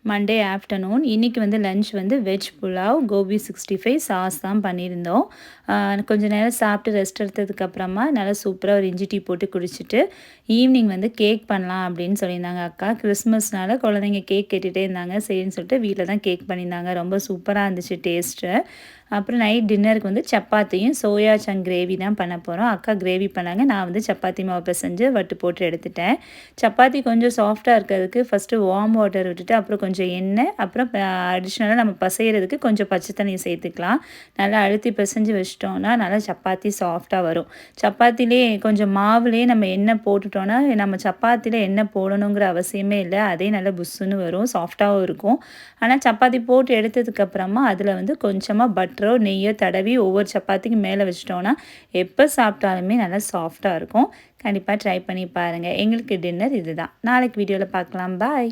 Monday afternoon. இன்றைக்கி வந்து lunch வந்து வெஜ் புலாவ், கோபி 65 சாஸ் தான் பண்ணியிருந்தோம். கொஞ்சம் நேரம் சாப்பிட்டு ரெஸ்ட் எடுத்ததுக்கப்புறமா நல்லா சூப்பராக ஒரு இஞ்சி டீ போட்டு குடிச்சிட்டு ஈவினிங் வந்து கேக் பண்ணலாம் அப்படின்னு சொல்லியிருந்தாங்க அக்கா. கிறிஸ்மஸ்னால குழந்தைங்க கேக் கேட்டுகிட்டே இருந்தாங்க. சரின்னு சொல்லிட்டு வீட்டில் தான் கேக் பண்ணியிருந்தாங்க. ரொம்ப சூப்பராக இருந்துச்சு டேஸ்ட்டு. அப்புறம் நைட் டின்னருக்கு வந்து சப்பாத்தியும் சோயா சங்க் கிரேவி தான் பண்ண போகிறோம். அக்கா கிரேவி பண்ணாங்க. நான் வந்து சப்பாத்தி மாவு பிசைஞ்சு வட்டு போட்டு எடுத்துட்டேன். சப்பாத்தி கொஞ்சம் சாஃப்டாக இருக்கிறதுக்கு ஃபஸ்ட்டு வார்ம் வாட்டர் விட்டுட்டு அப்புறம் கொஞ்சம் எண்ணெய், அப்புறம் அடிஷ்னலாக நம்ம பசையிறதுக்கு கொஞ்சம் பச்சை தண்ணி சேர்த்துக்கலாம். நல்லா அழுத்தி பிசைஞ்சு வச்சிட்டோம்னா நல்லா சப்பாத்தி சாஃப்டாக வரும். சப்பாத்திலே கொஞ்சம் மாவுலேயே நம்ம எண்ணெய் போட்டுட்டோன்னா நம்ம சப்பாத்தியில் எண்ணெய் போடணுங்கிற அவசியமே இல்லை. அதே நல்லா புஸ்ஸுன்னு வரும், சாஃப்டாகவும் இருக்கும். ஆனால் சப்பாத்தி போட்டு எடுத்ததுக்கப்புறமா அதில் வந்து கொஞ்சமாக பட்டரோ நெய்யோ தடவி ஒவ்வொரு சப்பாத்திக்கு மேலே வச்சிட்டோன்னா எப்போ சாப்பிட்டாலுமே நல்லா சாஃப்டாக இருக்கும். கண்டிப்பாக ட்ரை பண்ணி பாருங்கள். எங்களுக்கு டின்னர் இதுதான். நாளைக்கு வீடியோவில் பார்க்கலாம். பாய்.